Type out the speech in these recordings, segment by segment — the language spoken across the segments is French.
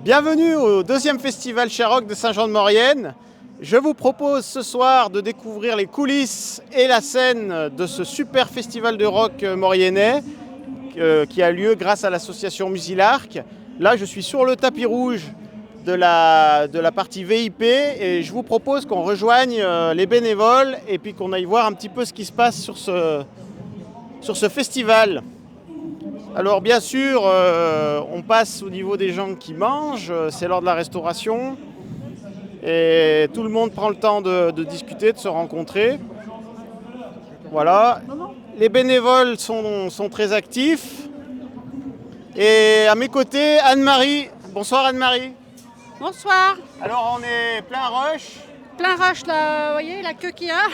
Bienvenue au deuxième festival Sharrock de Saint-Jean-de-Maurienne. Je vous propose ce soir de découvrir les coulisses et la scène de ce super festival de rock mauriennais qui a lieu grâce à l'association Musilarc. Là, je suis sur le tapis rouge de la partie VIP et je vous propose qu'on rejoigne les bénévoles et puis qu'on aille voir un petit peu ce qui se passe sur ce festival. Alors bien sûr, on passe au niveau des gens qui mangent, c'est l'heure de la restauration et tout le monde prend le temps de discuter, de se rencontrer. Voilà, les bénévoles sont très actifs et à mes côtés, Anne-Marie. Bonsoir Anne-Marie. Bonsoir. Alors on est plein rush. Plein rush là, vous voyez la queue qu'il y a.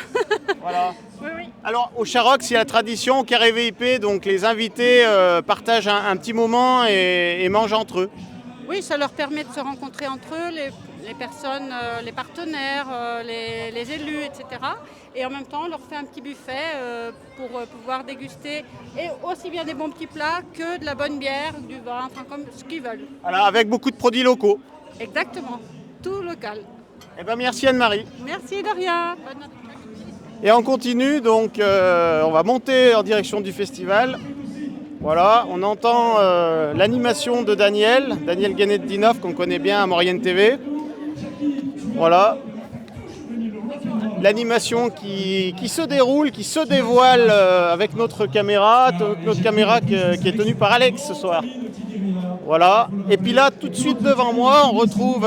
Voilà. Oui. Alors au Sharrock, c'est la tradition, au carré VIP, donc les invités partagent un petit moment et mangent entre eux. Oui, ça leur permet de se rencontrer entre eux, les personnes, les partenaires, les élus, etc. Et en même temps, on leur fait un petit buffet pour pouvoir déguster et aussi bien des bons petits plats que de la bonne bière, du vin, enfin comme ce qu'ils veulent. Voilà, avec beaucoup de produits locaux. Exactement, tout local. Eh ben, merci Anne-Marie. Merci de rien. Bonne appétit. Et on continue, donc on va monter en direction du festival. Voilà, on entend l'animation de Daniel Guénet-Dinov, qu'on connaît bien à Maurienne TV. Voilà. L'animation qui se déroule, qui se dévoile avec notre caméra qui est tenue par Alex ce soir. Voilà. Et puis là, tout de suite devant moi, on retrouve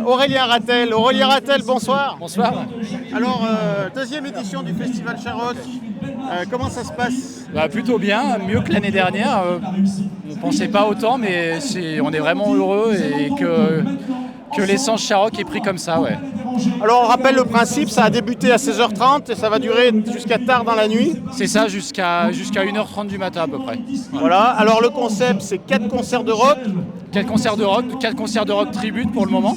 Aurélien Rattel. Aurélien Rattel, bonsoir. Bonsoir. Alors, deuxième édition du Festival Sharrock. Comment ça se passe ? Plutôt bien, mieux que l'année dernière. On ne pensait pas autant, mais on est vraiment heureux et que l'essence Sharrock est pris comme ça. Ouais. Alors, on rappelle le principe, ça a débuté à 16h30 et ça va durer jusqu'à tard dans la nuit. C'est ça, jusqu'à 1h30 du matin à peu près. Voilà. Alors, le concept, c'est 4 concerts de rock. 4 concerts de rock tribute pour le moment.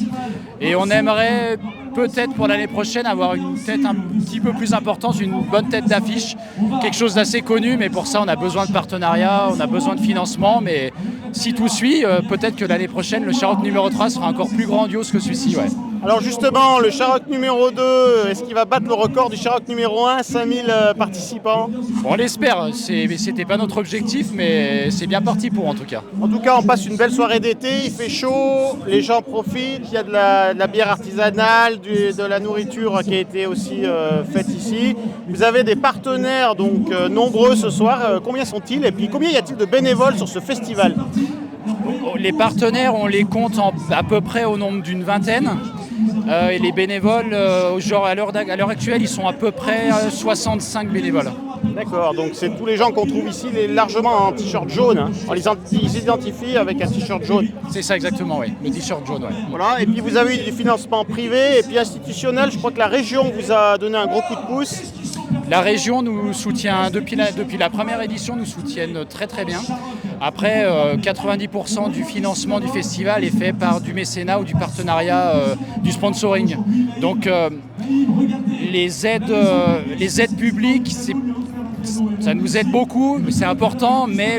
Et on aimerait peut-être pour l'année prochaine avoir une tête un petit peu plus importante, une bonne tête d'affiche, quelque chose d'assez connu, mais pour ça on a besoin de partenariat, on a besoin de financement, mais si tout suit, peut-être que l'année prochaine le Sharrock numéro 3 sera encore plus grandiose que celui-ci. Ouais. Alors justement, le Sharrock numéro 2, est-ce qu'il va battre le record du Sharrock numéro 1, 5000 participants ? On l'espère, c'était pas notre objectif, mais c'est bien parti pour en tout cas. En tout cas, on passe une belle soirée d'été, il fait chaud, les gens profitent, il y a de la bière artisanale, de la nourriture qui a été aussi faite ici. Vous avez des partenaires donc nombreux ce soir, combien sont-ils et puis combien y a-t-il de bénévoles sur ce festival ? Les partenaires, on les compte à peu près au nombre d'une vingtaine. Et les bénévoles, à l'heure actuelle, ils sont à peu près 65 bénévoles. D'accord, donc c'est tous les gens qu'on trouve ici largement en t-shirt jaune. Hein. On les identifie avec un t-shirt jaune. C'est ça exactement, oui, le t-shirt jaune. Ouais. Voilà, et puis vous avez eu du financement privé et puis institutionnel. Je crois que la région vous a donné un gros coup de pouce. La région nous soutient, depuis la première édition, nous soutiennent très très bien. Après, 90% du financement du festival est fait par du mécénat ou du partenariat, du sponsoring. Donc les aides publiques, ça nous aide beaucoup, c'est important, mais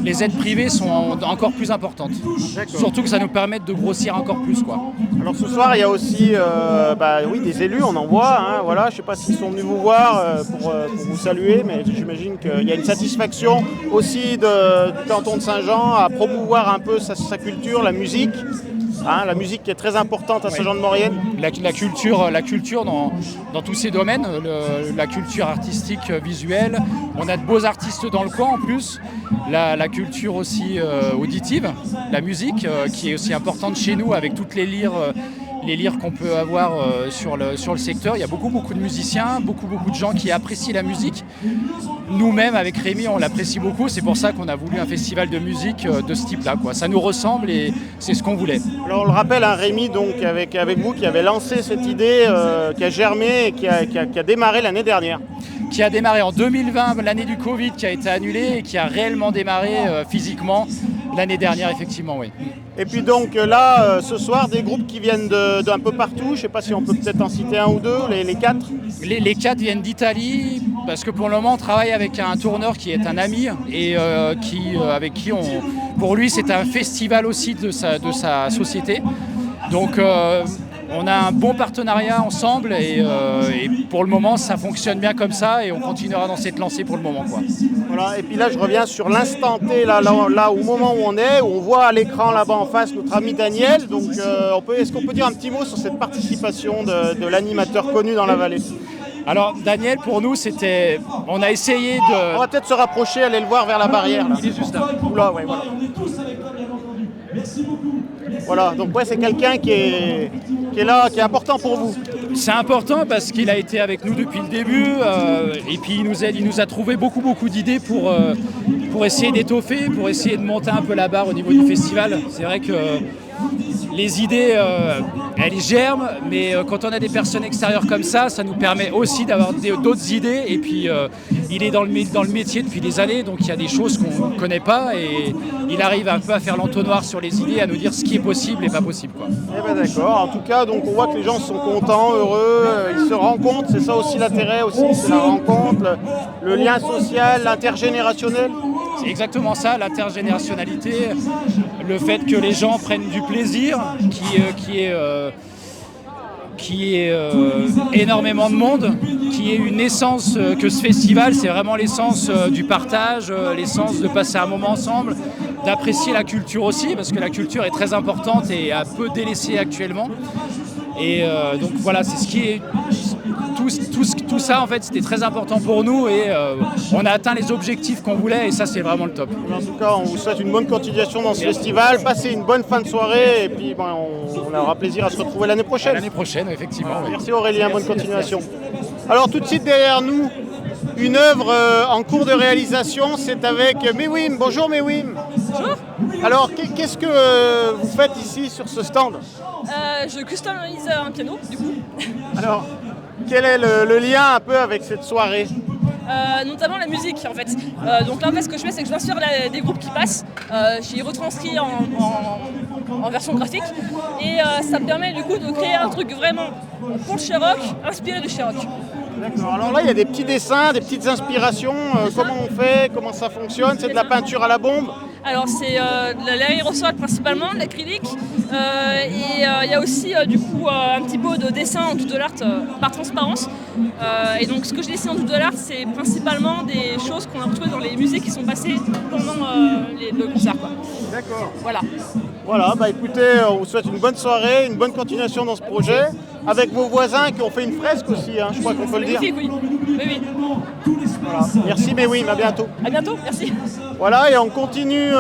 les aides privées sont encore plus importantes. D'accord. Surtout que ça nous permet de grossir encore plus, quoi. Alors ce soir, il y a aussi des élus, on en voit. Hein, voilà. Je ne sais pas s'ils sont venus vous voir pour vous saluer, mais j'imagine qu'il y a une satisfaction aussi du canton de Saint-Jean à promouvoir un peu sa culture, la musique. Hein, la musique qui est très importante à Saint-Jean-de-Maurienne. La culture dans tous ces domaines, la culture artistique, visuelle. On a de beaux artistes dans le coin en plus. La culture aussi auditive, la musique qui est aussi importante chez nous avec toutes les lyres qu'on peut avoir sur le secteur. Il y a beaucoup de musiciens, beaucoup de gens qui apprécient la musique. Nous-mêmes, avec Rémi, on l'apprécie beaucoup. C'est pour ça qu'on a voulu un festival de musique de ce type-là, quoi. Ça nous ressemble et c'est ce qu'on voulait. Alors on le rappelle, hein, Rémi, donc, avec vous, qui avait lancé cette idée, qui a germé et qui a démarré l'année dernière. Qui a démarré en 2020, l'année du Covid, qui a été annulée et qui a réellement démarré physiquement l'année dernière, effectivement, oui. Et puis donc là, ce soir, des groupes qui viennent d'un peu partout. Je ne sais pas si on peut peut-être en citer un ou deux, les quatre. Les quatre viennent d'Italie, parce que pour le moment, on travaille avec un tourneur qui est un ami et avec qui pour lui, c'est un festival aussi de sa société. Donc on a un bon partenariat ensemble et pour le moment ça fonctionne bien comme ça et on continuera dans cette lancée pour le moment, quoi. Voilà, et puis là je reviens sur l'instant T, là au moment où on voit à l'écran là-bas en face notre ami Daniel. Donc est-ce qu'on peut dire un petit mot sur cette participation de l'animateur connu dans la vallée? Alors Daniel, pour nous, on a essayé de... On va peut-être se rapprocher, aller le voir vers la barrière. Là. Il est juste là. Oula, ouais, voilà. Voilà, donc ouais, c'est quelqu'un qui est là, qui est important pour vous. C'est important parce qu'il a été avec nous depuis le début et puis il nous a trouvé beaucoup d'idées pour essayer d'étoffer, pour essayer de monter un peu la barre au niveau du festival. C'est vrai que les idées, elles germent, mais quand on a des personnes extérieures comme ça nous permet aussi d'avoir d'autres idées. Et puis, il est dans le métier depuis des années, donc il y a des choses qu'on ne connaît pas et il arrive un peu à faire l'entonnoir sur les idées, à nous dire ce qui est possible et pas possible, quoi. Eh ben d'accord. En tout cas, donc on voit que les gens sont contents, heureux, ils se rencontrent. C'est ça aussi l'intérêt aussi, c'est la rencontre, le lien social, l'intergénérationnel. C'est exactement ça, l'intergénérationnalité, le fait que les gens prennent du plaisir, qui est énormément de monde, qui est une essence que ce festival, c'est vraiment l'essence du partage, l'essence de passer un moment ensemble, d'apprécier la culture aussi, parce que la culture est très importante et un peu délaissée actuellement. Et donc voilà, c'est ce qui est... Tout ça, en fait, c'était très important pour nous et on a atteint les objectifs qu'on voulait et ça, c'est vraiment le top. En tout cas, on vous souhaite une bonne continuation dans ce festival. Passez une bonne fin de soirée et puis on aura plaisir à se retrouver l'année prochaine. L'année prochaine, effectivement. Oui. Merci Aurélien, bonne continuation. Alors tout de suite derrière nous, une œuvre en cours de réalisation, c'est avec Mewim. Bonjour Mewim. Bonjour. Alors qu'est-ce que vous faites ici sur ce stand? Je customise un piano, du coup. Alors, quel est le lien un peu avec cette soirée? Notamment la musique, en fait. Donc là, en fait, ce que je fais, c'est que je m'inspire des groupes qui passent. J'y retranscris en version graphique. Et ça me permet, du coup, de créer un truc vraiment pour le Sherrock, inspiré du Sherrock. D'accord. Alors là, il y a des petits dessins, des petites inspirations. Comment on fait? Comment ça fonctionne? C'est de la peinture à la bombe? Alors c'est de l'aérosol principalement, de l'acrylique et il y a aussi du coup un petit peu de dessin en doodle art par transparence. Et donc ce que je dessine en doodle art, c'est principalement des choses qu'on a retrouvées dans les musées qui sont passées pendant le concert, quoi. D'accord. Voilà. Voilà, bah écoutez, on vous souhaite une bonne soirée, une bonne continuation dans ce projet, avec vos voisins qui ont fait une fresque aussi, hein, je crois qu'on peut le dire. Oui. Voilà. Merci Mewim, à bientôt. À bientôt, merci. Voilà, et on continue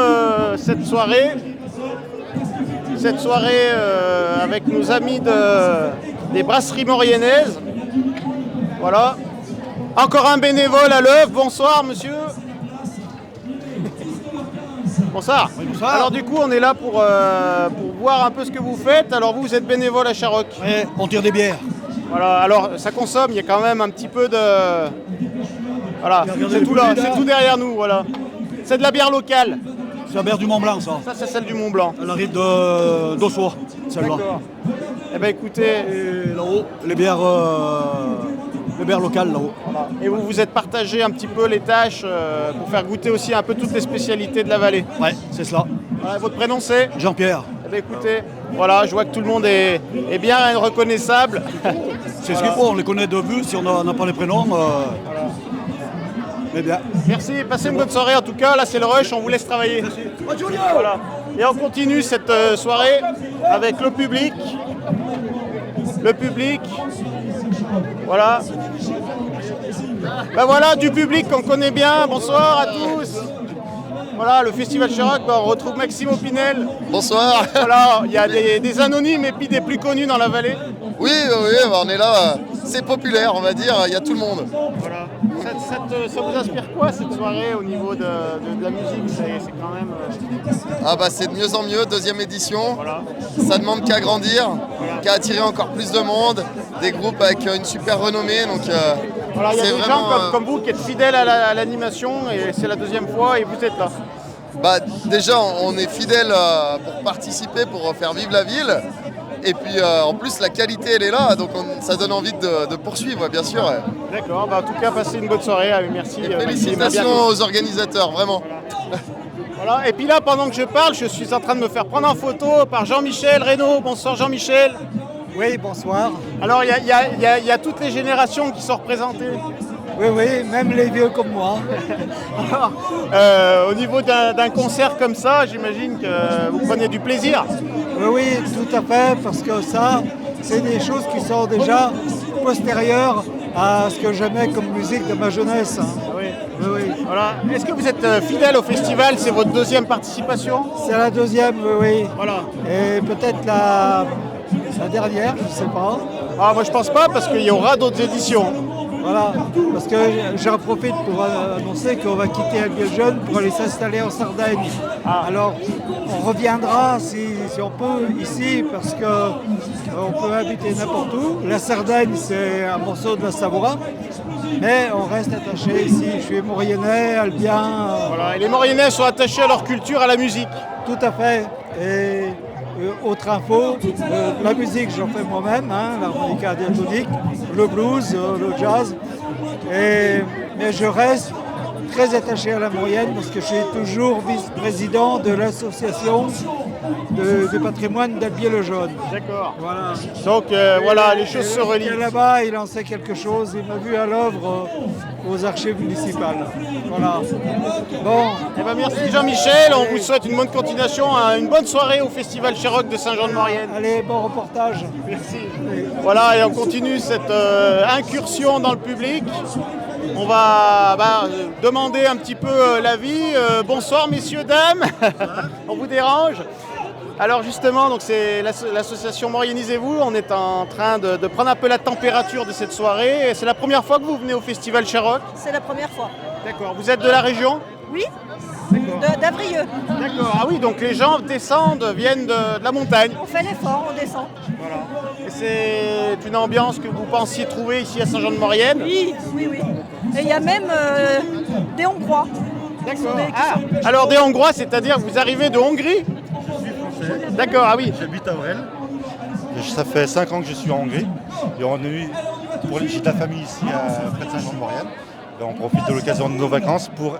cette soirée avec nos amis des brasseries mauriennaises. Voilà. Encore un bénévole à l'œuvre. Bonsoir monsieur. Bonsoir. Oui, bonsoir. Alors du coup, on est là pour voir un peu ce que vous faites. Alors vous êtes bénévole à Sherrock. Oui, on tire des bières. Voilà, alors ça consomme, il y a quand même un petit peu de... Voilà, c'est tout là, c'est tout derrière nous, voilà. C'est de la bière locale. C'est la bière du Mont Blanc, ça. Ça, c'est celle du Mont Blanc. Elle arrive d'Ossois, celle-là. D'accord. Eh bien écoutez... Et là-haut, les bières locales, là-haut. Voilà. Et vous vous êtes partagé un petit peu les tâches pour faire goûter aussi un peu toutes les spécialités de la vallée. Ouais, c'est cela. Voilà, votre prénom c'est? Jean-Pierre. Eh bien écoutez, voilà, je vois que tout le monde est bien reconnaissable. C'est ce qu'il faut, on les connaît de vue, si on n'a pas les prénoms. Mais bien. Merci, passez une bonne soirée en tout cas. Là c'est le rush, on vous laisse travailler. Voilà. Et on continue cette soirée avec le public. Le public. Voilà. Ben voilà, du public qu'on connaît bien. Bonsoir à tous. Voilà, le Festival Sherrock, on retrouve Maxime Opinel. Bonsoir. Voilà, il y a des anonymes et puis des plus connus dans la vallée. Oui, on est là. C'est populaire, on va dire. Il y a tout le monde. Voilà. Ça vous inspire quoi cette soirée au niveau de la musique? C'est quand même... Ah bah c'est de mieux en mieux, deuxième édition. Voilà. Ça demande qu'à grandir, qu'à attirer encore plus de monde. Des groupes avec une super renommée. Donc, voilà, il y a c'est des vraiment, gens comme vous qui êtes fidèles à l'animation et c'est la deuxième fois et vous êtes là. Bah, déjà, on est fidèles pour participer, pour faire vivre la ville. Et puis en plus la qualité elle est là, donc ça donne envie de poursuivre bien sûr. Ouais. D'accord, bah, en tout cas passez une bonne soirée, merci. Et félicitations aux organisateurs, vraiment. Voilà. Voilà. Et puis là, pendant que je parle, je suis en train de me faire prendre en photo par Jean-Michel Reynaud. Bonsoir Jean-Michel. Oui, bonsoir. Alors, il y a toutes les générations qui sont représentées. Oui, même les vieux comme moi. Alors, au niveau d'un concert comme ça, j'imagine que vous prenez du plaisir. Oui, tout à fait, parce que ça, c'est des choses qui sont déjà postérieures à ce que j'aimais comme musique de ma jeunesse. Oui. Oui. Voilà. Est-ce que vous êtes fidèle au festival? C'est votre deuxième participation? C'est la deuxième, oui. Voilà. Et peut-être la dernière, je ne sais pas. Ah, moi je pense pas parce qu'il y aura d'autres éditions. Voilà, parce que j'en profite pour annoncer qu'on va quitter Albiel-Jeune pour aller s'installer en Sardaigne. Alors, on reviendra si on peut ici, parce qu'on peut habiter n'importe où. La Sardaigne, c'est un morceau de la Savoie, mais on reste attaché ici. Je suis Mauriennais, Albien. Voilà. Et les Mauriennais sont attachés à leur culture, à la musique. Tout à fait. Et autre info, la musique j'en fais moi-même, l'harmonica diatonique, le blues, le jazz. Mais je reste très attaché à la Maurienne parce que je suis toujours vice-président de l'association du patrimoine d'Albiel-le-Jaune. D'accord. Voilà. Donc voilà, les choses se relient. Là-bas, il en sait quelque chose. Il m'a vu à l'œuvre aux archives municipales. Voilà. Bon. Eh ben, merci Jean-Michel, on vous souhaite une bonne continuation, une bonne soirée au Festival Sherrock de Saint-Jean-de-Maurienne. Allez, bon reportage. Merci. Voilà, et on continue cette incursion dans le public. On va demander un petit peu l'avis. Bonsoir messieurs, dames. On vous dérange? Alors justement, donc c'est l'association Mauriennisez-vous. On est en train de prendre un peu la température de cette soirée. C'est la première fois que vous venez au Festival Sherrock? C'est la première fois. D'accord. Vous êtes de la région? Oui, D'accord. d'Avrieux. D'accord. Ah oui, donc les gens descendent, viennent de la montagne. On fait l'effort, on descend. Voilà. Et c'est une ambiance que vous pensiez trouver ici à Saint-Jean-de-Maurienne? Oui. Et il y a même des Hongrois. D'accord. Alors des Hongrois, c'est-à-dire que vous arrivez de Hongrie? D'accord, ah oui. J'habite à Aurel. Ça fait 5 ans que je suis en Hongrie. Et on a eu, j'ai de la famille ici près de Saint-Jean-de-Maurienne. Et on profite de l'occasion de nos vacances pour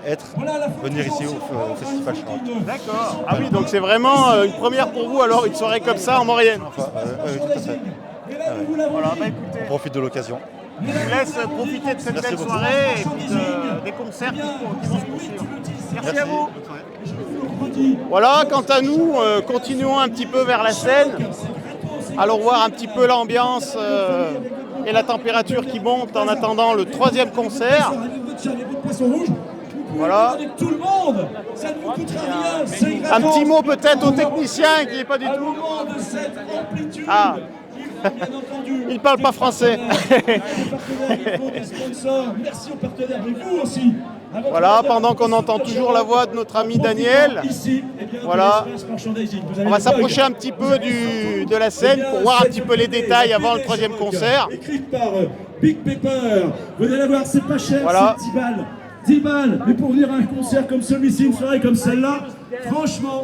venir ici au Festival Sherrock. D'accord. Ah oui, donc c'est vraiment une première pour vous, alors une soirée comme ça en Maurienne. Enfin, oui, tout à fait. Voilà, écoutez, On profite de l'occasion. je vous laisse profiter de cette Merci belle beaucoup. soirée et puis des concerts qui vont se poursuivre. Merci à vous. Bonne soirée. Voilà, quant à nous, continuons un petit peu vers la scène. Allons voir un petit peu l'ambiance et la température qui monte en attendant le troisième concert. Voilà. Un petit mot peut-être au technicien qui n'est pas du tout. Ah. Il ne parle pas français. Voilà, pendant qu'on entend toujours la voix de notre ami Daniel. Voilà. On va s'approcher un petit peu de la scène pour voir un petit peu les détails avant le troisième concert. Écrite par Big Pepper. Vous allez voir, c'est pas cher, Voilà. c'est 10 balles. 10 balles, mais pour venir à un concert comme celui-ci, une soirée comme celle-là, franchement,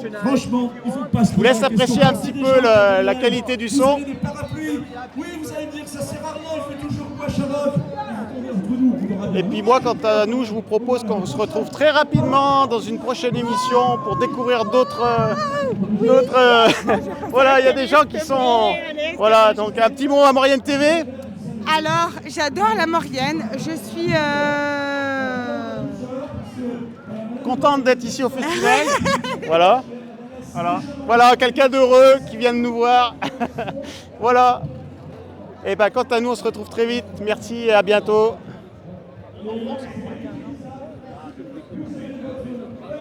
il faut pas se Je vous laisse apprécier un petit peu la qualité du son. Des parapluies. Oui, vous allez me dire que ça c'est rarement, il fait toujours quoi, Sherrock? Et puis moi, quant à nous, je vous propose qu'on se retrouve très rapidement dans une prochaine émission pour découvrir d'autres... voilà, il y a des gens qui sont... Voilà, donc un petit mot à Maurienne TV. Alors, j'adore la Maurienne. Je suis... Contente d'être ici au festival. Voilà. Voilà, quelqu'un d'heureux qui vient de nous voir. Voilà. Et ben quant à nous, on se retrouve très vite. Merci et à bientôt.